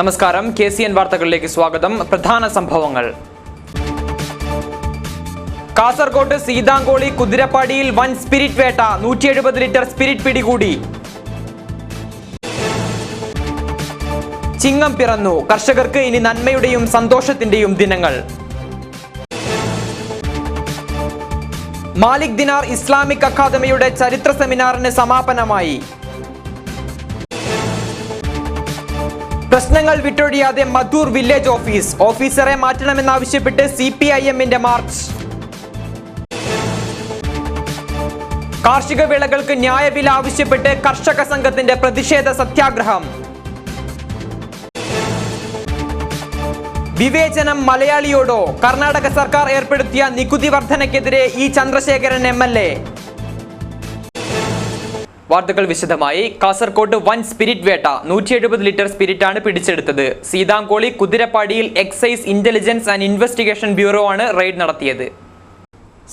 നമസ്കാരം, KCN വാർത്തകളിലേക്ക് സ്വാഗതം. പ്രധാന സംഭവങ്ങൾ. കാസർകോട്ട് സീതാങ്കോളി കുതിരപ്പാടിയിൽ വൻ സ്പിരിറ്റ് വേട്ട, 170 ലിറ്റർ സ്പിരിറ്റ് പിടികൂടി. ചിങ്ങം പിറന്നു, കർഷകർക്ക് ഇനി നന്മയുടെയും സന്തോഷത്തിന്റെയും ദിനങ്ങൾ. മാലിക് ദിനാർ ഇസ്ലാമിക് അക്കാദമിയുടെ ചരിത്ര സെമിനാറിന് സമാപനമായി. പ്രശ്നങ്ങൾ വിട്ടൊഴിയാതെ മധൂർ വില്ലേജ് ഓഫീസറെ മാറ്റണമെന്നാവശ്യപ്പെട്ട് CPIM-ന്റെ മാർച്ച്. കാർഷിക വിളകൾക്ക് ന്യായവില ആവശ്യപ്പെട്ട് കർഷക സംഘത്തിന്റെ പ്രതിഷേധ സത്യാഗ്രഹം. വിവേചനം മലയാളിയോടോ? കർണാടക സർക്കാർ ഏർപ്പെടുത്തിയ നികുതി വർധനയ്ക്കെതിരെ E. ചന്ദ്രശേഖരൻ MLA. വാർത്തകൾ വിശദമായി. കാസർകോട്ട് വൻ സ്പിരിറ്റ് വേട്ട, 170 ലിറ്റർ സ്പിരിറ്റാണ് പിടിച്ചെടുത്തത്. സീതാങ്കോളി കുതിരപ്പാടിയിൽ excise intelligence and investigation bureau ആണ് റെയ്ഡ് നടത്തിയത്.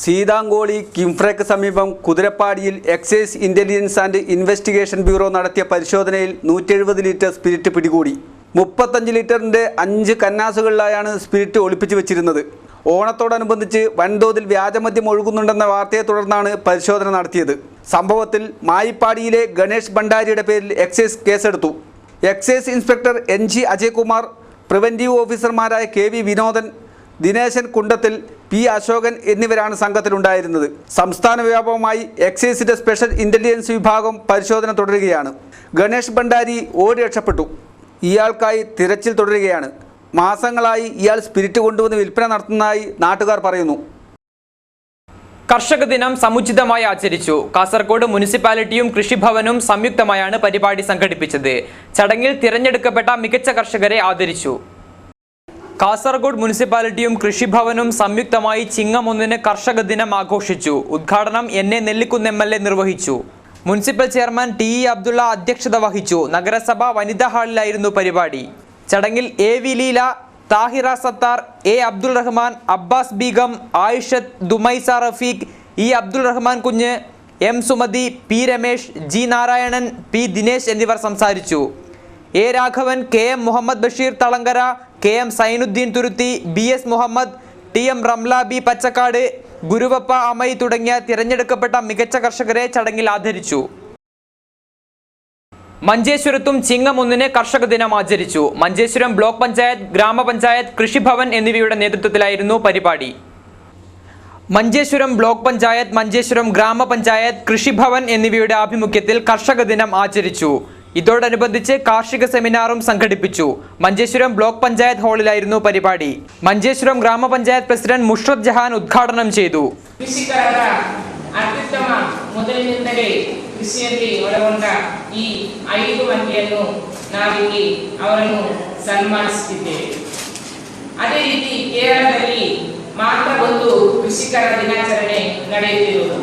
സീതാങ്കോളി കിംഫ്രയ്ക്ക് സമീപം കുതിരപ്പാടിയിൽ excise intelligence and investigation bureau നടത്തിയ പരിശോധനയിൽ 170 ലിറ്റർ സ്പിരിറ്റ് പിടികൂടി. 35 ലിറ്ററിന്റെ 5 കന്നാസുകളിലായാണ് സ്പിരിറ്റ് ഒളിപ്പിച്ചു വെച്ചിരുന്നത്. ഓണത്തോടനുബന്ധിച്ച് വൻതോതിൽ വ്യാജമദ്യം ഒഴുകുന്നുണ്ടെന്ന വാർത്തയെ തുടർന്നാണ് പരിശോധന നടത്തിയത്. സംഭവത്തിൽ മായിപ്പാടിയിലെ ഗണേഷ് ഭണ്ഡാരിയുടെ പേരിൽ എക്സൈസ് കേസെടുത്തു. Excise inspector NG Ajaykumar, preventive ഓഫീസർമാരായ KV വിനോദൻ, ദിനേശൻ കുണ്ടത്തിൽ, P. അശോകൻ എന്നിവരാണ് സംഘത്തിലുണ്ടായിരുന്നത്. സംസ്ഥാന വ്യാപകമായി എക്സൈസിന്റെ സ്പെഷ്യൽ ഇന്റലിജൻസ് വിഭാഗം പരിശോധന തുടരുകയാണ്. ഗണേഷ് ഭണ്ഡാരി ഓടി രക്ഷപ്പെട്ടു. ഇയാൾക്കായി തിരച്ചിൽ തുടരുകയാണ്. മാസങ്ങളായി ഇയാൾ സ്പിരിറ്റ് കൊണ്ടുവന്ന് വിൽപ്പന നടത്തുന്നതായി നാട്ടുകാർ പറയുന്നു. കർഷക ദിനം സമുചിതമായി ആചരിച്ചു. കാസർകോട് മുനിസിപ്പാലിറ്റിയും കൃഷിഭവനും സംയുക്തമായാണ് പരിപാടി സംഘടിപ്പിച്ചത്. ചടങ്ങിൽ തിരഞ്ഞെടുക്കപ്പെട്ട മികച്ച കർഷകരെ ആദരിച്ചു. കാസർകോട് മുനിസിപ്പാലിറ്റിയും കൃഷിഭവനും സംയുക്തമായി ചിങ്ങം 1 കർഷക ദിനം ആഘോഷിച്ചു. ഉദ്ഘാടനം NA നെല്ലിക്കുന്ന് MLA നിർവഹിച്ചു. മുനിസിപ്പൽ ചെയർമാൻ TE അബ്ദുള്ള അധ്യക്ഷത വഹിച്ചു. നഗരസഭ വനിതാ ഹാളിലായിരുന്നു പരിപാടി. ചടങ്ങിൽ AV Leela, Thahira Sathar, A. Abdul Rahman, Abbas Begum, Ayishath, Dumaisa Rafeeq, E. Abdul Rahman Kunju, M. Sumathi, P. Ramesh, G. Narayanan, P. Dinesh എന്നിവർ സംസാരിച്ചു. A. Raghavan, KM Muhammad Basheer Thalangara, KM Sainuddin Thuruthi, BS Muhammad, TM Ramla B. Pachakkad, Guruvappa Amai തുടങ്ങിയ തിരഞ്ഞെടുക്കപ്പെട്ട മികച്ച കർഷകരെ ചടങ്ങിൽ ആദരിച്ചു. മഞ്ചേശ്വരത്തും ചിങ്ങം 1 കർഷക ദിനം ആചരിച്ചു. മഞ്ചേശ്വരം ബ്ലോക്ക് പഞ്ചായത്ത്, ഗ്രാമപഞ്ചായത്ത്, കൃഷിഭവൻ എന്നിവയുടെ നേതൃത്വത്തിലായിരുന്നു പരിപാടി. മഞ്ചേശ്വരം ബ്ലോക്ക് പഞ്ചായത്ത്, മഞ്ചേശ്വരം ഗ്രാമപഞ്ചായത്ത്, കൃഷിഭവൻ എന്നിവയുടെ ആഭിമുഖ്യത്തിൽ കർഷക ദിനം ആചരിച്ചു. ഇതോടനുബന്ധിച്ച് കാർഷിക സെമിനാറും സംഘടിപ്പിച്ചു. മഞ്ചേശ്വരം ബ്ലോക്ക് പഞ്ചായത്ത് ഹാളിലായിരുന്നു പരിപാടി. മഞ്ചേശ്വരം ഗ്രാമപഞ്ചായത്ത് പ്രസിഡന്റ് മുഷ്റഫ് ജഹാൻ ഉദ്ഘാടനം ചെയ്തു. ಅತ್ಯುತ್ತಮ ಮೊದಲಿನಿಂದಲೇ ಕೃಷಿಯಲ್ಲಿ ಒಳಗೊಂಡ ಈ 5 ಮಂದಿಯನ್ನು ನಾವಿಲ್ಲಿ ಅವರನ್ನು ಸನ್ಮಾನಿಸುತ್ತಿದ್ದೇವೆ. ಅದೇ ರೀತಿ ಕೇರಳದಲ್ಲಿ ಮಾತ್ರ ಒಂದು ಕೃಷಿಕರ ದಿನಾಚರಣೆ ನಡೆಯುತ್ತಿರುವುದು.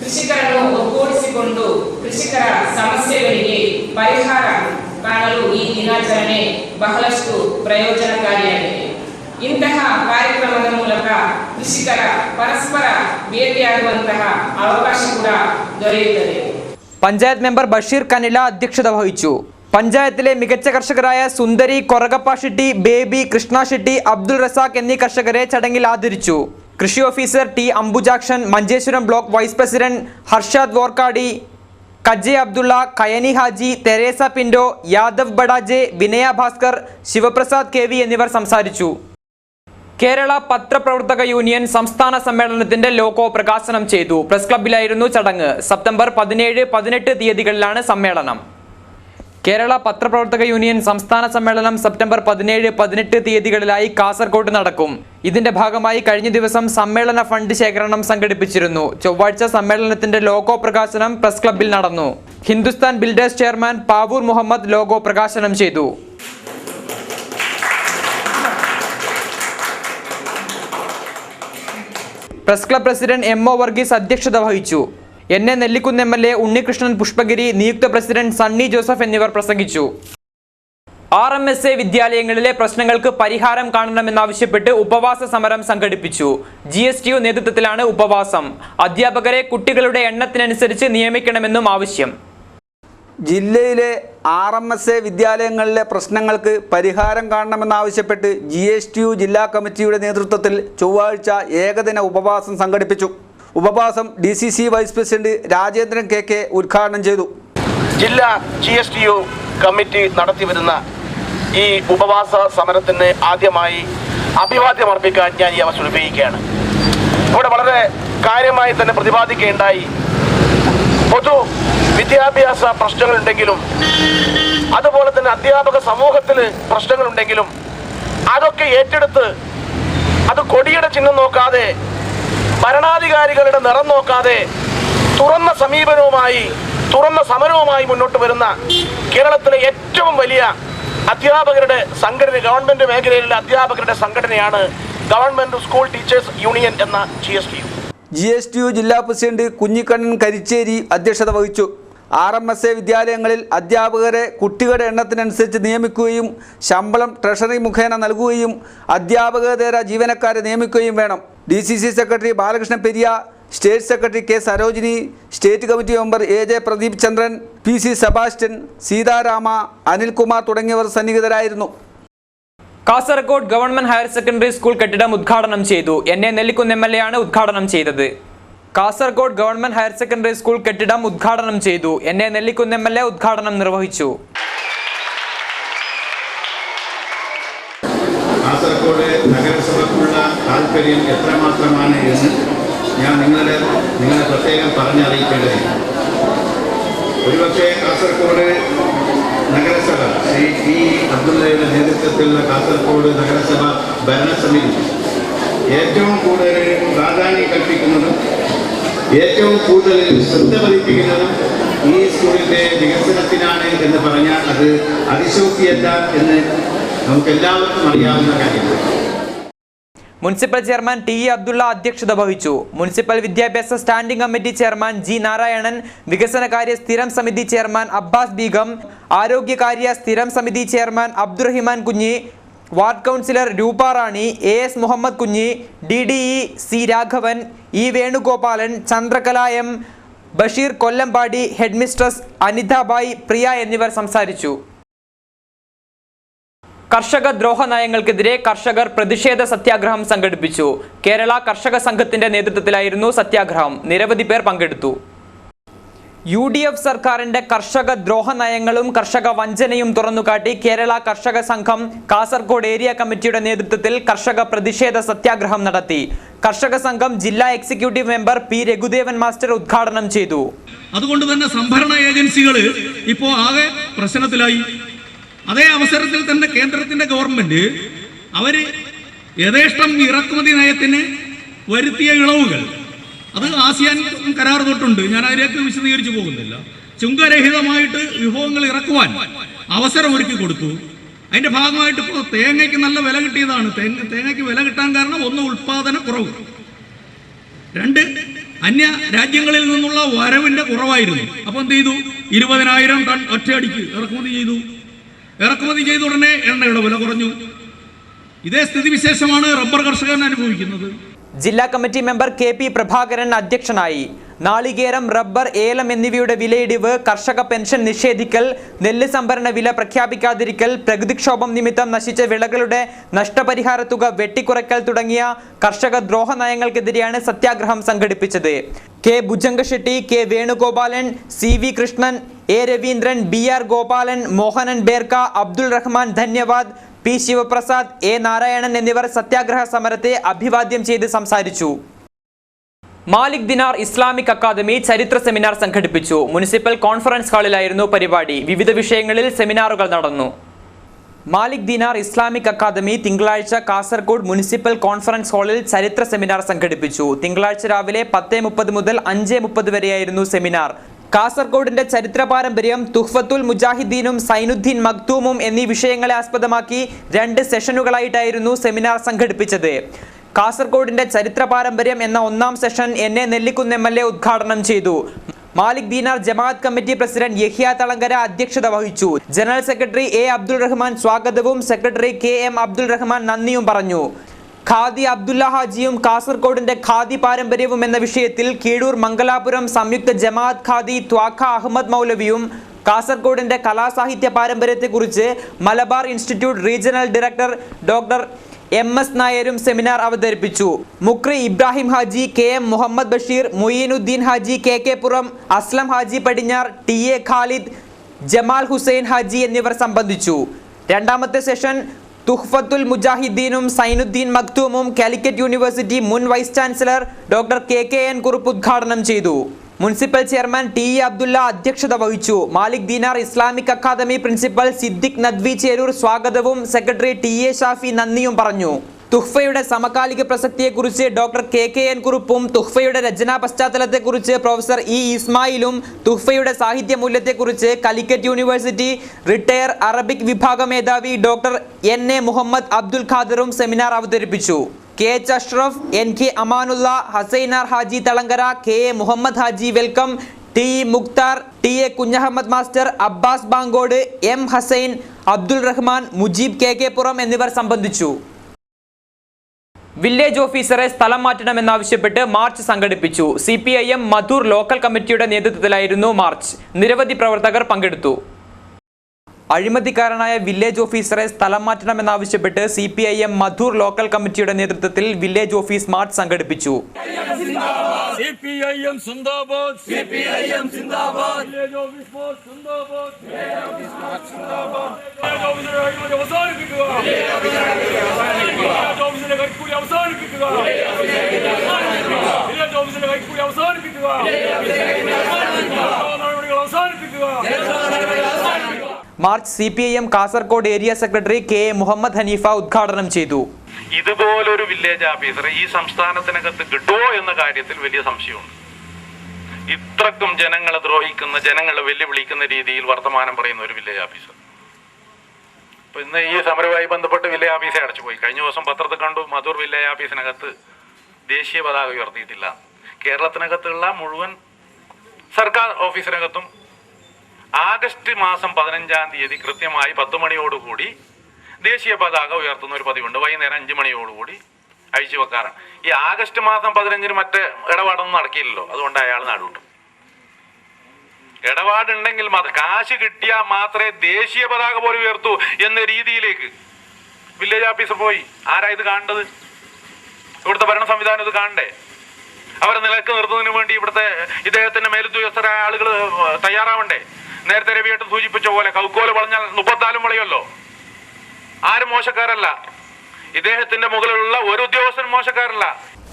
ಕೃಷಿಕರನ್ನು ಒಗ್ಗೂಡಿಸಿಕೊಂಡು ಕೃಷಿಕರ ಸಮಸ್ಯೆಗಳಿಗೆ ಪರಿಹಾರ ಕಾಣಲು ಈ ದಿನಾಚರಣೆ ಬಹಳಷ್ಟು ಪ್ರಯೋಜನಕಾರಿಯಾಗಿದೆ. ಇಂತಹ ಕಾರ್ಯಕ್ರಮದ ಮೂಲಕ ಕೃಷಿಕರ ಪರಸ್ಪರ ಭೇಟಿಯಾಗುವಂತಹ ಅವಕಾಶ ಕೂಡ ದೊರೆಯುತ್ತದೆ. പഞ്ചായത്ത് മെമ്പർ ബഷീർ കനില അധ്യക്ഷത വഹിച്ചു. പഞ്ചായത്തിലെ മികച്ച കർഷകരായ സുന്ദരി, കൊറകപ്പ ഷെട്ടി, ബേബി, കൃഷ്ണ ഷെട്ടി, അബ്ദുൾ റസാഖ് എന്നീ കർഷകരെ ചടങ്ങിൽ ആദരിച്ചു. കൃഷി officer T. Ambujakshan, Manjeshwaram block vice president Harshad Vorkady, Kaje Abdulla, Kayani Haji, Theresa Pinto, Yadav Badaje, Vinaya Bhaskar, Sivaprasad KV എന്നിവർ സംസാരിച്ചു. കേരള പത്രപ്രവർത്തക യൂണിയൻ സംസ്ഥാന സമ്മേളനത്തിന്റെ ലോഗോ പ്രകാശനം ചെയ്തു. പ്രസ് ക്ലബ്ബിലായിരുന്നു ചടങ്ങ്. സെപ്റ്റംബർ 17, 18 തീയതികളിലാണ് സമ്മേളനം. കേരള പത്രപ്രവർത്തക യൂണിയൻ സംസ്ഥാന സമ്മേളനം സെപ്റ്റംബർ 17, 18 തീയതികളിലായി കാസർകോട്ട് നടക്കും. ഇതിന്റെ ഭാഗമായി കഴിഞ്ഞ ദിവസം സമ്മേളന ഫണ്ട് ശേഖരണം സംഘടിപ്പിച്ചിരുന്നു. ചൊവ്വാഴ്ച സമ്മേളനത്തിന്റെ ലോഗോ പ്രകാശനം പ്രസ് ക്ലബ്ബിൽ നടന്നു. Hindustan builders chairman Pavoor Muhammad logo പ്രകാശനം ചെയ്തു. Press club president MO Varghese അധ്യക്ഷത വഹിച്ചു. NA നെല്ലിക്കുന്ന് MLA, ഉണ്ണികൃഷ്ണൻ പുഷ്പഗിരി, നിയുക്ത പ്രസിഡന്റ് സണ്ണി ജോസഫ് എന്നിവർ പ്രസംഗിച്ചു. RMSA വിദ്യാലയങ്ങളിലെ പ്രശ്നങ്ങൾക്ക് പരിഹാരം കാണണമെന്നാവശ്യപ്പെട്ട് ഉപവാസ സമരം സംഘടിപ്പിച്ചു. GSTU നേതൃത്വത്തിലാണ് ഉപവാസം. അധ്യാപകരെ കുട്ടികളുടെ എണ്ണത്തിനനുസരിച്ച് നിയമിക്കണമെന്നും ആവശ്യം. ജില്ലയിലെ RMSA വിദ്യാലയങ്ങളിലെ പ്രശ്നങ്ങൾക്ക് പരിഹാരം കാണണമെന്നാവശ്യപ്പെട്ട് GSTU ജില്ലാ കമ്മിറ്റിയുടെ നേതൃത്വത്തിൽ ചൊവ്വാഴ്ച ഏകദിന ഉപവാസം സംഘടിപ്പിച്ചു. ഉപവാസം DCC vice president Rajendran KK ഉദ്ഘാടനം ചെയ്തു. ജില്ലാ GSTU കമ്മിറ്റി നടത്തിവരുന്ന ഈ ഉപവാസ സമരത്തിന് ആദ്യമായി അഭിവാദ്യം അർപ്പിക്കാൻ ഞാൻ ഈ അവസരം ഉപയോഗിക്കുകയാണ്. ഇവിടെ വളരെ കാര്യമായി തന്നെ പ്രതിപാദിക്കുകയുണ്ടായി. പൊതു വിദ്യാഭ്യാസ പ്രശ്നങ്ങളുണ്ടെങ്കിലും അതുപോലെ തന്നെ അധ്യാപക സമൂഹത്തിൽ പ്രശ്നങ്ങളുണ്ടെങ്കിലും അതൊക്കെ ഏറ്റെടുത്ത് അത് കൊടിയുടെ ചിഹ്നം നോക്കാതെ ഭരണാധികാരികളുടെ നിറം നോക്കാതെ തുറന്ന സമീപനവുമായി തുറന്ന സമരവുമായി മുന്നോട്ട് വരുന്ന കേരളത്തിലെ ഏറ്റവും വലിയ അധ്യാപകരുടെ സംഘടന, ഗവൺമെന്റ് മേഖലയിലുള്ള അധ്യാപകരുടെ സംഘടനയാണ് ഗവൺമെന്റ് സ്കൂൾ ടീച്ചേഴ്സ് യൂണിയൻ എന്ന GSTU ജില്ലാ പ്രസിഡന്റ് കുഞ്ഞിക്കണ്ണൻ കരിച്ചേരി അധ്യക്ഷത വഹിച്ചു. RMSA വിദ്യാലയങ്ങളിൽ അധ്യാപകരെ കുട്ടികളുടെ എണ്ണത്തിനനുസരിച്ച് നിയമിക്കുകയും ശമ്പളം ട്രഷറി മുഖേന നൽകുകയും അധ്യാപകേതര ജീവനക്കാരെ നിയമിക്കുകയും വേണം. DCC secretary Balakrishnan Periya, state secretary K Sarojini, state committee member AJ Pradeep Chandran, PC Sebastian, Seetharama, Anilkumar തുടങ്ങിയവർ സന്നിഹിതരായിരുന്നു. Kasaragod government higher secondary school കെട്ടിടം ഉദ്ഘാടനം ചെയ്തു. NA നെല്ലിക്കുന്ന് MLA ആണ് ഉദ്ഘാടനം ചെയ്തത്. Kasaragod government higher secondary school കെട്ടിടം ഉദ്ഘാടനം ചെയ്തു. NA നെല്ലിക്കുന്ന് MLA ഉദ്ഘാടനം നിർവഹിച്ചു. കാസർഗോഡ് നഗരസഭയ്ക്കുള്ള താല്പര്യം എത്രമാത്രമാണ് എന്ന് ഞാൻ നിങ്ങളെ പ്രത്യേകം പറഞ്ഞറിയിക്കേണ്ടതില്ല. ഒരുപക്ഷെ കാസർഗോഡ് നഗരസഭ ശ്രീ P. അബ്ദുള്ളയുടെ നേതൃത്വത്തിലുള്ള കാസർഗോഡ് നഗരസഭ ഭരണസമിതി ഏറ്റവും കൂടുതൽ പ്രാധാന്യം കൽപ്പിക്കുന്നതും ഏറ്റവും കൂടുതൽ ശ്രദ്ധ പതിപ്പിക്കുന്നതും ഈ സ്കൂളിൻ്റെ വികസനത്തിനാണ് എന്ന് പറഞ്ഞാൽ അത് അതിശോക്തിയല്ല എന്ന് നമുക്കെല്ലാവർക്കും അറിയാവുന്ന കാര്യമാണ്. മുനിസിപ്പൽ ചെയർമാൻ TE അബ്ദുള്ള അധ്യക്ഷത വഹിച്ചു. മുനിസിപ്പൽ വിദ്യാഭ്യാസ standing committee chairman G. Narayanan, വികസനകാര്യ സ്ഥിരം സമിതി ചെയർമാൻ അബ്ബാസ് ബീഗം, ആരോഗ്യകാര്യ സ്ഥിരം സമിതി ചെയർമാൻ അബ്ദുറഹിമാൻ കുഞ്ഞി, വാർഡ് കൗൺസിലർ രൂപ റാണി, AS Muhammad Kunhi, DDE C. Raghavan, E. Venugopalan, Chandrakala M. Basheer Kollampady, headmistress Anithabai, Priya എന്നിവർ സംസാരിച്ചു. കർഷക ദ്രോഹ നയങ്ങൾക്കെതിരെ കർഷകർ പ്രതിഷേധ സത്യാഗ്രഹം സംഘടിപ്പിച്ചു. കേരള കർഷക സംഘത്തിന്റെ നേതൃത്വത്തിലായിരുന്നു സത്യാഗ്രഹം. നിരവധി പേർ പങ്കെടുത്തു. UDF സർക്കാരിന്റെ കർഷക ദ്രോഹ നയങ്ങളും കർഷക വഞ്ചനയും തുറന്നുകാട്ടി കേരള കർഷക സംഘം കാസർഗോഡ് ഏരിയ കമ്മിറ്റിയുടെ നേതൃത്വത്തിൽ കർഷക പ്രതിഷേധ സത്യാഗ്രഹം നടത്തി. കർഷക സംഘം ജില്ലാ executive member P. Raghudevan master ഉദ്ഘാടനം ചെയ്തു. അതുകൊണ്ട് തന്നെ സംഭരണ ഏജൻസികൾ ഇപ്പോൾ ആകെ പ്രശ്നത്തിലായി. അതേ അവസരത്തിൽ തന്നെ കേന്ദ്രത്തിന്റെ ഗവൺമെന്റ് അവര് യഥേഷ്ടം ഇറക്കുമതി നയത്തിന് വരുത്തിയ ഇളവുകൾ, അത് ആസിയാൻ കരാർ തൊട്ടുണ്ട്, ഞാൻ അതിലേക്ക് വിശദീകരിച്ചു പോകുന്നില്ല. ചുങ്കരഹിതമായിട്ട് വിഭവങ്ങൾ ഇറക്കുവാൻ അവസരം ഒരുക്കി കൊടുത്തു. അതിന്റെ ഭാഗമായിട്ട് ഇപ്പോൾ തേങ്ങയ്ക്ക് നല്ല വില കിട്ടിയതാണ്. തേങ്ങയ്ക്ക് വില കിട്ടാൻ കാരണം ഒന്ന്, ഉൽപാദന കുറവ്; രണ്ട്, അന്യ രാജ്യങ്ങളിൽ നിന്നുള്ള വരവിന്റെ കുറവായിരുന്നു. അപ്പോൾ എന്ത് ചെയ്തു? 20,000 ടൺ ഒറ്റയടിക്ക് ഇറക്കുമതി ചെയ്ത ഉടനെ എണ്ണയുടെ വില കുറഞ്ഞു. ഇതേ സ്ഥിതിവിശേഷമാണ് റബ്ബർ കർഷകൻ അനുഭവിക്കുന്നത്. ജില്ലാ കമ്മിറ്റി മെമ്പർ KP പ്രഭാകരൻ അധ്യക്ഷനായി. നാളികേരം, റബ്ബർ, ഏലം എന്നിവയുടെ വിലയിടിവ്, കർഷക പെൻഷൻ നിഷേധിക്കൽ, നെല്ല് സംഭരണ വില പ്രഖ്യാപിക്കാതിരിക്കൽ, പ്രകൃതിക്ഷോഭം നിമിത്തം നശിച്ച വിളകളുടെ നഷ്ടപരിഹാര തുക വെട്ടിക്കുറയ്ക്കൽ തുടങ്ങിയ കർഷക ദ്രോഹ നയങ്ങൾക്കെതിരെയാണ് സത്യാഗ്രഹം സംഘടിപ്പിച്ചത്. K. ഭുജംഗശെട്ടി, K. Venugopalan, CV Krishnan, A. Raveendran, BR Gopalan, Mohanan Berka, Abdul Rahman ധന്യവാദ്, P. Sivaprasad, A. Narayanan എന്നിവർ സത്യാഗ്രഹ സമരത്തെ അഭിവാദ്യം ചെയ്ത് സംസാരിച്ചു. മാലിക് ദിനാർ ഇസ്ലാമിക് അക്കാദമി ചരിത്ര സെമിനാർ സംഘടിപ്പിച്ചു. മുനിസിപ്പൽ കോൺഫറൻസ് ഹാളിലായിരുന്നു പരിപാടി. വിവിധ വിഷയങ്ങളിൽ സെമിനാറുകൾ നടന്നു. മാലിക് ദിനാർ ഇസ്ലാമിക് അക്കാദമി തിങ്കളാഴ്ച കാസർഗോഡ് മുനിസിപ്പൽ കോൺഫറൻസ് ഹാളിൽ ചരിത്ര സെമിനാർ സംഘടിപ്പിച്ചു. തിങ്കളാഴ്ച രാവിലെ 10:30 മുതൽ 5:30 വരെയായിരുന്നു സെമിനാർ. കാസർഗോഡിന്റെ ചരിത്ര പാരമ്പര്യം, തുഹ്ഫത്തുൽ മുജാഹിദീനും സൈനുദ്ദീൻ മക്തൂമും എന്നീ വിഷയങ്ങളെ ആസ്പദമാക്കി 2 സെഷനുകളായിട്ടായിരുന്നു സെമിനാർ സംഘടിപ്പിച്ചത്. കാസർഗോഡിന്റെ ചരിത്ര പാരമ്പര്യം എന്ന 1ാം സെഷൻ NA നെല്ലിക്കുന്ന് MLA ഉദ്ഘാടനം ചെയ്തു. മാലിക് ദീനാർ ജമാഅത്ത് കമ്മിറ്റി പ്രസിഡന്റ് യഹ്യ തളങ്കര അധ്യക്ഷത വഹിച്ചു. General secretary A. Abdul Rahman സ്വാഗതവും സെക്രട്ടറി KM അബ്ദുൾ റഹ്മാൻ നന്ദിയും പറഞ്ഞു. ഖാദി അബ്ദുല്ല ഹാജിയും കാസർഗോഡിന്റെ ഖാദി പാരമ്പര്യവും എന്ന വിഷയത്തിൽ കീഴൂർ മംഗലാപുരം സംയുക്ത ജമാഅത്ത് ഖാദി ത്വാഖ അഹമ്മദ് മൗലവിയും കാസർഗോഡിന്റെ കലാസാഹിത്യ പാരമ്പര്യത്തെക്കുറിച്ച് Malabar institute regional director doctor MS നായരും സെമിനാർ അവതരിപ്പിച്ചു. Mukri Ibrahim Haji, KM Muhammad Basheer, Moinuddin Haji, KK Puram, Aslam Haji Padinjar, TA Khalid, Jamal Hussain Haji എന്നിവർ സംബന്ധിച്ചു. രണ്ടാമത്തെ സെഷൻ തുഹ്ഫത്തുൽ മുജാഹിദ്ദീനും സൈനുദ്ദീൻ മക്തൂമും കാലിക്കറ്റ് യൂണിവേഴ്സിറ്റി മുൻ vice chancellor doctor KKN Kurup ഉദ്ഘാടനം ചെയ്തു. മുനിസിപ്പൽ ചെയർമാൻ TE അബ്ദുള്ള അധ്യക്ഷത വഹിച്ചു. Malik Dinar Islamic academy principal Siddiq Nadvi Cheroor സ്വാഗതവും സെക്രട്ടറി TA ഷാഫി നന്ദിയും പറഞ്ഞു. തുഹ്ഫയുടെ സമകാലിക പ്രസക്തിയെക്കുറിച്ച് ഡോക്ടർ KKN കുറുപ്പും തുഹ്ഫയുടെ രചനാ പശ്ചാത്തലത്തെക്കുറിച്ച് പ്രൊഫസർ E ഇസ്മായിലും തുഹ്ഫയുടെ സാഹിത്യ മൂല്യത്തെക്കുറിച്ച് കാലിക്കറ്റ് യൂണിവേഴ്സിറ്റി റിട്ടയർ അറബിക് വിഭാഗ മേധാവി ഡോക്ടർ NA മുഹമ്മദ് അബ്ദുൽ ഖാദറും സെമിനാർ അവതരിപ്പിച്ചു. KH Ashraf, NK Amanulla, Hasainar Haji Thalangara, KA Muhammad Haji welcome, TE Mukhtar, TA Kunhahammad master, Abbas Bankod, M Hasain, Abdul Rahman, Mujeeb KK Puram എന്നിവർ സംബന്ധിച്ചു. വില്ലേജ് ഓഫീസറെ സ്ഥലം മാറ്റണമെന്നാവശ്യപ്പെട്ട് മാർച്ച് സംഘടിപ്പിച്ചു. CPIM മധൂർ ലോക്കൽ കമ്മിറ്റിയുടെ നേതൃത്വത്തിലായിരുന്നു മാർച്ച്. നിരവധി പ്രവർത്തകർ പങ്കെടുത്തു. അഴിമതിക്കാരനായ വില്ലേജ് ഓഫീസറെ സ്ഥലം മാറ്റണമെന്നാവശ്യപ്പെട്ട് CPIM മധൂർ ലോക്കൽ കമ്മിറ്റിയുടെ നേതൃത്വത്തിൽ വില്ലേജ് ഓഫീസ് മാർച്ച് സംഘടിപ്പിച്ചു. CPIM സിന്ദാബാദ്, CPIM സിന്ദാബാദ്, വില്ലേജ് ഓഫീസ് മാർച്ച് സിന്ദാബാദ്, വില്ലേജ് ഓഫീസ് മാർച്ച് സിന്ദാബാദ്, വില്ലേജ് ഓഫീസറെ അഴിമതി അവസാനിപ്പിക്കുക, വില്ലേജ് ഓഫീസറെ കൈക്കൂലി അവസാനിപ്പിക്കുക, വില്ലേജ് ഓഫീസറെ കൈക്കൂലി അവസാനിപ്പിക്കുക, നടപടികൾ അവസാനിപ്പിക്കുക. March CPIM Kasaragod area secretary KA Muhammad Hanifa ഉദ്ഘാടനം ചെയ്തു. ഇതുപോലൊരു വില്ലേജ് ഓഫീസറെ ഈ സംസ്ഥാനത്തിനകത്ത് കിട്ടുമോ എന്ന കാര്യത്തിൽ വലിയ സംശയമുണ്ട്. ഇത്രക്കും ജനങ്ങളെ ദ്രോഹിക്കുന്ന, ജനങ്ങളെ വെല്ലുവിളിക്കുന്ന രീതിയിൽ വർത്തമാനം പറയുന്ന ഒരു വില്ലേജ് ഓഫീസർ. ഇപ്പൊ ഇന്ന് ഈ സമരവുമായി ബന്ധപ്പെട്ട് വില്ലേജ് ഓഫീസെ അടച്ചുപോയി. കഴിഞ്ഞ ദിവസം പത്രത്തിൽ കണ്ടു, മധൂർ വില്ലേജ് ഓഫീസിനകത്ത് ദേശീയ പതാക ഉയർത്തിയിട്ടില്ല. കേരളത്തിനകത്തുള്ള മുഴുവൻ സർക്കാർ ഓഫീസിനകത്തും ആഗസ്റ്റ് മാസം 15-ാം തീയതി കൃത്യമായി 10 മണിയോടുകൂടി ദേശീയ പതാക ഉയർത്തുന്ന ഒരു പതിവുണ്ട്. വൈകുന്നേരം 5 മണിയോടുകൂടി അഴിച്ചു വെക്കാറാണ്. ഈ ആഗസ്റ്റ് മാസം 15-ന് മറ്റേ ഇടപാടൊന്നും നടക്കില്ലല്ലോ, അതുകൊണ്ട് അയാൾ നാടുവിട്ടു. ഇടപാടുണ്ടെങ്കിൽ കാശ് കിട്ടിയാൽ മാത്രമേ ദേശീയ പതാക പോലും ഉയർത്തൂ എന്ന രീതിയിലേക്ക് വില്ലേജ് ഓഫീസർ പോയി. ആരാ ഇത് കാണേണ്ടത്? ഇവിടുത്തെ ഭരണ സംവിധാനം ഇത് കാണണ്ടേ? അവരെ നിലക്ക് നിർത്തുന്നതിന് വേണ്ടി ഇവിടുത്തെ ഇദ്ദേഹത്തിന്റെ മേലുദ്യോഗസ്ഥരായ ആളുകൾ തയ്യാറാവണ്ടേ? നേരത്തെ രവിയേട്ടൻ സൂചിപ്പിച്ച പോലെ കൗക്കോല് വളഞ്ഞാൽ 34 വളയല്ലോ. ആരും മോശക്കാരല്ല. ഇദ്ദേഹത്തിന്റെ മുകളിലുള്ള ഒരു ഉദ്യോഗസ്ഥനും മോശക്കാരല്ല.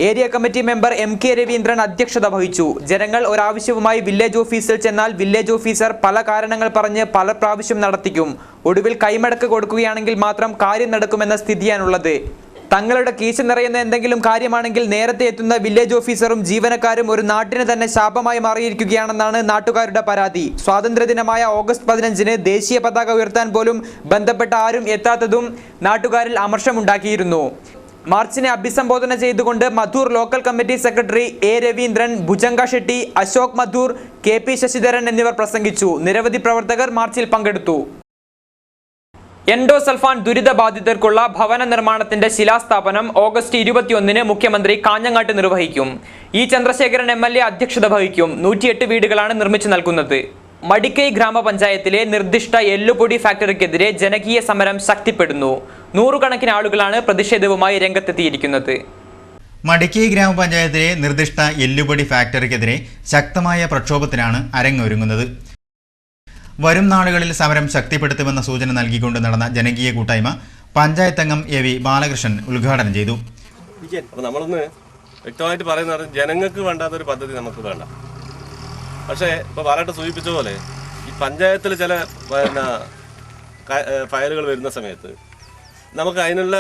Area committee member MK Raveendran അധ്യക്ഷത വഹിച്ചു. ജനങ്ങൾ ഒരാവശ്യവുമായി വില്ലേജ് ഓഫീസിൽ ചെന്നാൽ വില്ലേജ് ഓഫീസർ പല കാരണങ്ങൾ പറഞ്ഞ് പല പ്രാവശ്യം നടത്തിക്കും. ഒടുവിൽ കൈമടക്ക് കൊടുക്കുകയാണെങ്കിൽ മാത്രം കാര്യം നടക്കുമെന്ന സ്ഥിതിയാണുള്ളത്. തങ്ങളുടെ കീശ നിറയുന്ന എന്തെങ്കിലും കാര്യമാണെങ്കിൽ നേരത്തെ എത്തുന്ന വില്ലേജ് ഓഫീസറും ജീവനക്കാരും ഒരു നാട്ടിന് തന്നെ ശാപമായി മാറിയിരിക്കുകയാണെന്നാണ് നാട്ടുകാരുടെ പരാതി. സ്വാതന്ത്ര്യദിനമായ ഓഗസ്റ്റ് 15-ന് ദേശീയ പതാക ഉയർത്താൻ പോലും ബന്ധപ്പെട്ട ആരും എത്താത്തതും നാട്ടുകാരിൽ അമർഷമുണ്ടാക്കിയിരുന്നു. മാർച്ചിനെ അഭിസംബോധന ചെയ്തുകൊണ്ട് Madhur local committee secretary A Raveendran, ഭുജംഗ Shetty, Ashok Madhur, KP Sasidharan എന്നിവർ പ്രസംഗിച്ചു. നിരവധി പ്രവർത്തകർ മാർച്ചിൽ പങ്കെടുത്തു. എൻഡോസൾഫാൻ ദുരിതബാധിതർക്കുള്ള ഭവന നിർമ്മാണത്തിന്റെ ശിലാസ്ഥാപനം ഓഗസ്റ്റ് 21-ന് മുഖ്യമന്ത്രി കാഞ്ഞങ്ങാട്ട് നിർവഹിക്കും. E ചന്ദ്രശേഖരൻ MLA അധ്യക്ഷത വഹിക്കും. 108 വീടുകളാണ് നിർമ്മിച്ചു നൽകുന്നത്. മടിക്കൈ ഗ്രാമപഞ്ചായത്തിലെ നിർദ്ദിഷ്ട എല്ലുപൊടി ഫാക്ടറിക്കെതിരെ ജനകീയ സമരം ശക്തിപ്പെടുന്നു. 100 കണക്കിന് ആളുകളാണ് പ്രതിഷേധവുമായി രംഗത്തെത്തിയിരിക്കുന്നത്. മടിക്കൈ ഗ്രാമപഞ്ചായത്തിലെ നിർദ്ദിഷ്ട എല്ലുപൊടി ഫാക്ടറിക്കെതിരെ ശക്തമായ പ്രക്ഷോഭത്തിനാണ് അരങ്ങൊരുങ്ങുന്നത്. വരും നാളുകളിൽ സമരം ശക്തിപ്പെടുത്തുമെന്ന സൂചന നൽകിക്കൊണ്ട് നടന്ന ജനകീയ കൂട്ടായ്മ പഞ്ചായത്ത് അംഗം AV ബാലകൃഷ്ണൻ ഉദ്ഘാടനം ചെയ്തു. അപ്പോൾ നമ്മളൊന്ന് വ്യക്തമായിട്ട് പറയുന്നത്, ജനങ്ങൾക്ക് വേണ്ടാത്തൊരു പദ്ധതി നമുക്ക് വേണ്ട. പക്ഷേ ഇപ്പോൾ ബാലേട്ടൻ സൂചിപ്പിച്ച പോലെ ഈ പഞ്ചായത്തിൽ ചില ഫയലുകൾ വരുന്ന സമയത്ത് നമുക്ക് അതിനുള്ള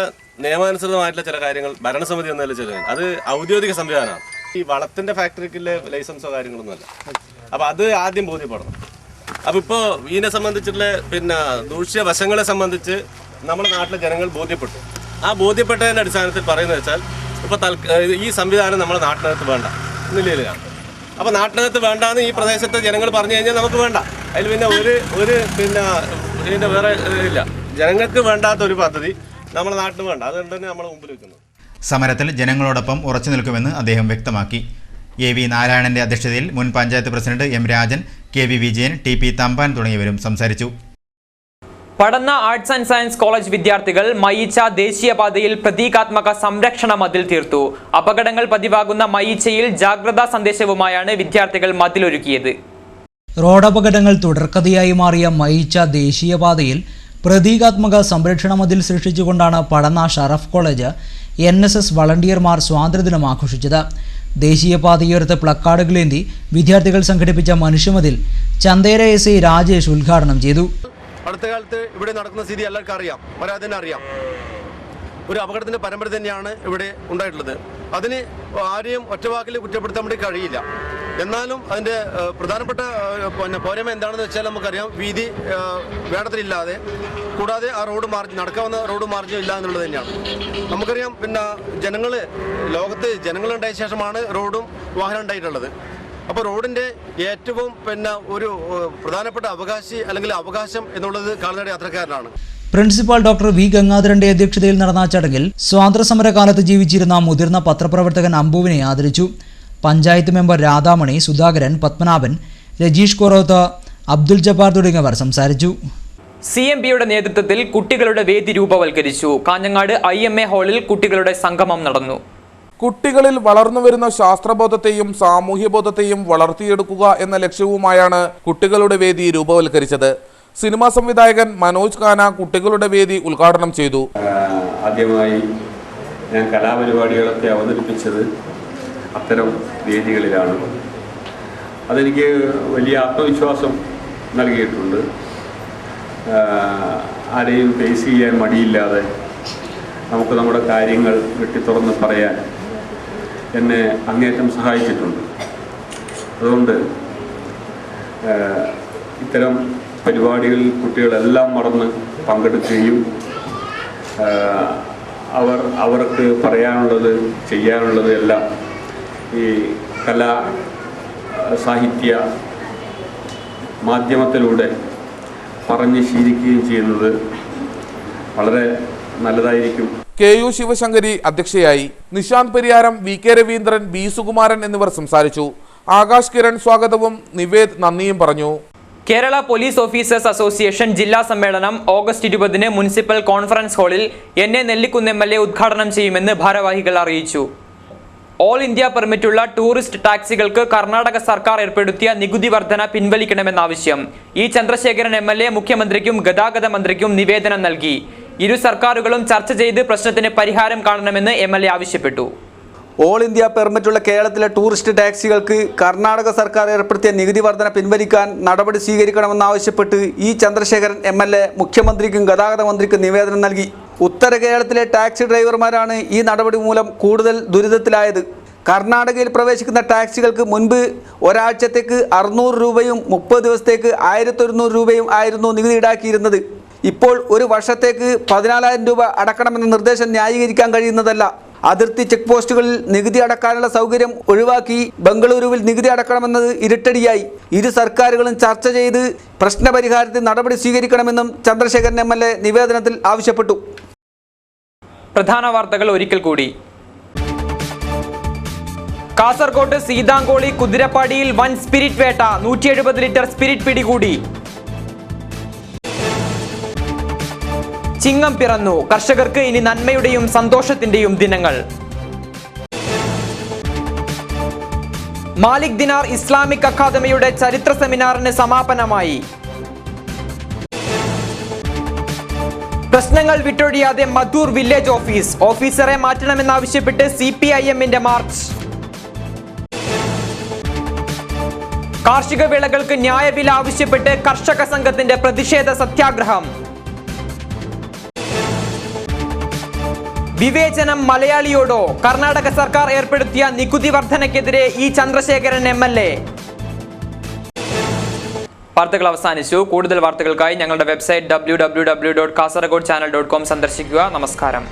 നിയമാനുസൃതമായിട്ടുള്ള ചില കാര്യങ്ങൾ ഭരണസമിതി എന്നതിൽ ചില അത് ഔദ്യോഗിക സംവിധാനമാണ്. ഈ വളത്തിൻ്റെ ഫാക്ടറിക്കുള്ള ലൈസൻസോ കാര്യങ്ങളൊന്നുമല്ല. അപ്പോൾ അത് ആദ്യം ബോധ്യപ്പെടണം. അപ്പോൾ ഇപ്പോൾ ഇതിനെ സംബന്ധിച്ചുള്ള ദൂഷ്യവശങ്ങളെ സംബന്ധിച്ച് നമ്മുടെ നാട്ടിലെ ജനങ്ങൾ ബോധ്യപ്പെട്ടു. ആ ബോധ്യപ്പെട്ടതിൻ്റെ അടിസ്ഥാനത്തിൽ പറയുന്നത് വെച്ചാൽ ഇപ്പോൾ ഈ സംവിധാനം നമ്മുടെ നാട്ടിനകത്ത് വേണ്ട എന്നില്ലാണ്. അപ്പോൾ നാട്ടിനകത്ത് വേണ്ടാന്ന് ഈ പ്രദേശത്തെ ജനങ്ങൾ പറഞ്ഞു കഴിഞ്ഞാൽ നമുക്ക് വേണ്ട. അതിൽ പിന്നെ ഒരു ഇതിൻ്റെ വേറെ ഇല്ല. ജനങ്ങൾക്ക് വേണ്ടാത്ത ഒരു പദ്ധതി നമ്മുടെ നാട്ടിൽ വേണ്ട. അതുകൊണ്ട് തന്നെ നമ്മൾ മുമ്പിൽ വെക്കുന്നത്. സമരത്തിൽ ജനങ്ങളോടൊപ്പം ഉറച്ചു നിൽക്കുമെന്ന് അദ്ദേഹം വ്യക്തമാക്കി. AV നാരായണന്റെ അധ്യക്ഷതയിൽ മുൻ panchayat president M Rajan, KV Vijayan, TP Thampan തുടങ്ങിയവരും സംസാരിച്ചു. പടന്ന ആർട്സ് ആൻഡ് സയൻസ് കോളേജ് വിദ്യാർത്ഥികൾ മയിച്ച ദേശീയപാതയിൽ പ്രതീകാത്മക സംരക്ഷണ മതിൽ തീർത്തു. അപകടങ്ങൾ പതിവാകുന്ന മയിച്ചയിൽ ജാഗ്രതാ സന്ദേശവുമായാണ് വിദ്യാർത്ഥികൾ മതിലൊരുക്കിയത്. റോഡപകടങ്ങൾ തുടർക്കഥയായി മാറിയ മയിച്ച ദേശീയപാതയിൽ പ്രതീകാത്മക സംരക്ഷണ മതിൽ സൃഷ്ടിച്ചുകൊണ്ടാണ് പടന്ന ഷറഫ് കോളേജ് NSS വളണ്ടിയർമാർ സ്വാതന്ത്ര്യദിനം ആഘോഷിച്ചത്. ദേശീയപാതയോരത്ത് പ്ലക്കാർഡുകളേന്തി വിദ്യാർത്ഥികൾ സംഘടിപ്പിച്ച മനുഷ്യമതിൽ ചന്തേര SI രാജേഷ് ഉദ്ഘാടനം ചെയ്തു. അടുത്ത കാലത്ത് ഇവിടെ നടക്കുന്ന സ്ഥിതി എല്ലാവർക്കും അറിയാം, പരാതിനെ അറിയാം. ഒരു അപകടത്തിൻ്റെ പരമ്പര തന്നെയാണ് ഇവിടെ ഉണ്ടായിട്ടുള്ളത്. അതിന് ആരെയും ഒറ്റവാക്കിൽ കുറ്റപ്പെടുത്താൻ വേണ്ടി കഴിയില്ല. എന്നാലും അതിൻ്റെ പ്രധാനപ്പെട്ട പോരായ്മ എന്താണെന്ന് വെച്ചാൽ നമുക്കറിയാം, വീതി വേണ്ടത്തിലില്ലാതെ, കൂടാതെ ആ റോഡ് മാർജിൻ, നടക്കാവുന്ന റോഡ് മാർജിൻ ഇല്ല എന്നുള്ളത് തന്നെയാണ്. നമുക്കറിയാം, ലോകത്ത് ജനങ്ങളുണ്ടായ ശേഷമാണ് റോഡും വാഹനം ഉണ്ടായിട്ടുള്ളത്. അപ്പോൾ റോഡിൻ്റെ ഏറ്റവും ഒരു പ്രധാനപ്പെട്ട അവകാശം എന്നുള്ളത് കാൽനട യാത്രക്കാരനാണ്. പ്രിൻസിപ്പാൾ ഡോക്ടർ V ഗംഗാധരന്റെ അധ്യക്ഷതയിൽ നടന്ന ചടങ്ങിൽ സ്വാതന്ത്ര്യസമര കാലത്ത് ജീവിച്ചിരുന്ന മുതിർന്ന പത്രപ്രവർത്തകൻ അമ്പുവിനെ ആദരിച്ചു. പഞ്ചായത്ത് മെമ്പർ രാധാമണി, സുധാകരൻ, പത്മനാഭൻ, രജീഷ് കൊറോത്ത്, അബ്ദുൽ ജബ്ബാർ തുടങ്ങിയവർ സംസാരിച്ചു. CMBയുടെ നേതൃത്വത്തിൽ കുട്ടികളുടെ വേദി രൂപവൽക്കരിച്ചു. കാഞ്ഞങ്ങാട് IMA ഹാളിൽ കുട്ടികളുടെ സംഗമം നടന്നു. കുട്ടികളിൽ വളർന്നുവരുന്ന ശാസ്ത്രബോധത്തെയും സാമൂഹ്യബോധത്തെയും വളർത്തിയെടുക്കുക എന്ന ലക്ഷ്യവുമായാണ് കുട്ടികളുടെ വേദി രൂപവൽക്കരിച്ചത്. സിനിമാ സംവിധായകൻ മനോജ് ഖാന കുട്ടികളുടെ വേദി ഉദ്ഘാടനം ചെയ്തു. ആദ്യമായി ഞാൻ കലാപരിപാടികളൊക്കെ അവതരിപ്പിച്ചത് അത്തരം വേദികളിലാണ്. അതെനിക്ക് വലിയ ആത്മവിശ്വാസം നൽകിയിട്ടുണ്ട്. ആരെയും ഫേസ് ചെയ്യാൻ മടിയില്ലാതെ നമുക്ക് നമ്മുടെ കാര്യങ്ങൾ വെട്ടിത്തുറന്ന് പറയാൻ എന്നെ അങ്ങേയറ്റം സഹായിച്ചിട്ടുണ്ട്. അതുകൊണ്ട് ഇത്തരം പരിപാടികളിൽ കുട്ടികളെല്ലാം മറന്ന് പങ്കെടുക്കുകയും അവർക്ക് പറയാനുള്ളത് ചെയ്യാനുള്ളത് എല്ലാം ഈ കലാ സാഹിത്യ മാധ്യമത്തിലൂടെ പറഞ്ഞ് ശീലിക്കുകയും ചെയ്യുന്നത് വളരെ നല്ലതായിരിക്കും. KU ശിവശങ്കരി അധ്യക്ഷയായി. നിശാന്ത് പരിയാരം, VK രവീന്ദ്രൻ, B സുകുമാരൻ എന്നിവർ സംസാരിച്ചു. ആകാശ് കിരൺ സ്വാഗതവും നിവേദ് നന്ദിയും പറഞ്ഞു. കേരള പോലീസ് ഓഫീസേഴ്സ് അസോസിയേഷൻ ജില്ലാ സമ്മേളനം ഓഗസ്റ്റ് 20 മുനിസിപ്പൽ കോൺഫറൻസ് ഹാളിൽ NA നെല്ലിക്കുന്ന് MLA ഉദ്ഘാടനം ചെയ്യുമെന്ന് ഭാരവാഹികൾ അറിയിച്ചു. ഓൾ ഇന്ത്യ പെർമിറ്റുള്ള ടൂറിസ്റ്റ് ടാക്സികൾക്ക് കർണാടക സർക്കാർ ഏർപ്പെടുത്തിയ നികുതി വർധന പിൻവലിക്കണമെന്നാവശ്യം E ചന്ദ്രശേഖരൻ MLA മുഖ്യമന്ത്രിക്കും ഗതാഗത മന്ത്രിക്കും നിവേദനം നൽകി. ഇരു സർക്കാരുകളും ചർച്ച ചെയ്ത് പ്രശ്നത്തിന് പരിഹാരം കാണണമെന്ന് MLA ആവശ്യപ്പെട്ടു. ഓൾ ഇന്ത്യ പെർമിറ്റുള്ള കേരളത്തിലെ ടൂറിസ്റ്റ് ടാക്സികൾക്ക് കർണാടക സർക്കാർ ഏർപ്പെടുത്തിയ നികുതി വർധന പിൻവലിക്കാൻ നടപടി സ്വീകരിക്കണമെന്നാവശ്യപ്പെട്ട് E ചന്ദ്രശേഖരൻ MLA മുഖ്യമന്ത്രിക്കും ഗതാഗത മന്ത്രിക്കും നിവേദനം നൽകി. ഉത്തര കേരളത്തിലെ ടാക്സി ഡ്രൈവർമാരാണ് ഈ നടപടി മൂലം കൂടുതൽ ദുരിതത്തിലായത്. കർണാടകയിൽ പ്രവേശിക്കുന്ന ടാക്സികൾക്ക് മുൻപ് ഒരാഴ്ചത്തേക്ക് 600 രൂപയും 30 ദിവസത്തേക്ക് 1100 രൂപയും ആയിരുന്നു നികുതി ഈടാക്കിയിരുന്നത്. ഇപ്പോൾ ഒരു വർഷത്തേക്ക് 14,000 രൂപ അടക്കണമെന്ന നിർദ്ദേശം ന്യായീകരിക്കാൻ കഴിയുന്നതല്ല. അതിർത്തി ചെക്ക് പോസ്റ്റുകളിൽ നികുതി അടക്കാനുള്ള സൗകര്യം ഒഴിവാക്കി ബംഗളൂരുവിൽ നികുതി അടക്കണമെന്നത് ഇരുട്ടടിയായി. ഇരു സർക്കാരുകളും ചർച്ച ചെയ്ത് പ്രശ്നപരിഹാരത്തിന് നടപടി സ്വീകരിക്കണമെന്നും ചന്ദ്രശേഖരൻ MLA നിവേദനത്തിൽ ആവശ്യപ്പെട്ടു. പ്രധാന വാർത്തകൾ ഒരിക്കൽ കൂടി. കാസർകോട്ട് സീതാങ്കോളി കുതിരപ്പാടിയിൽ വൻ സ്പിരിറ്റ് വേട്ട, 170 ലിറ്റർ സ്പിരിറ്റ് പിടികൂടി. ചിങ്ങം പിറന്നു, കർഷകർക്ക് ഇനി നന്മയുടെയും സന്തോഷത്തിന്റെയും ദിനങ്ങൾ. മാലിക് ദിനാർ ഇസ്ലാമിക് അക്കാദമിയുടെ ചരിത്ര സെമിനാറിന് സമാപനമായി. പ്രശ്നങ്ങൾ വിട്ടൊഴിയാതെ മധൂർ വില്ലേജ് ഓഫീസറെ മാറ്റണമെന്നാവശ്യപ്പെട്ട് CPIM-ന്റെ മാർച്ച്. കാർഷിക വിളകൾക്ക് ന്യായവില ആവശ്യപ്പെട്ട് കർഷക സംഘത്തിന്റെ പ്രതിഷേധ സത്യാഗ്രഹം. വിവേചനം മലയാളിയോടോ, കർണാടക സർക്കാർ ഏർപ്പെടുത്തിയ നികുതി വർധനയ്ക്കെതിരെ E ചന്ദ്രശേഖരൻ MLA. വാർത്തകൾ അവസാനിച്ചു. കൂടുതൽ വാർത്തകൾക്കായി ഞങ്ങളുടെ വെബ്സൈറ്റ് www.kasaragod channel.com സന്ദർശിക്കുക. നമസ്കാരം.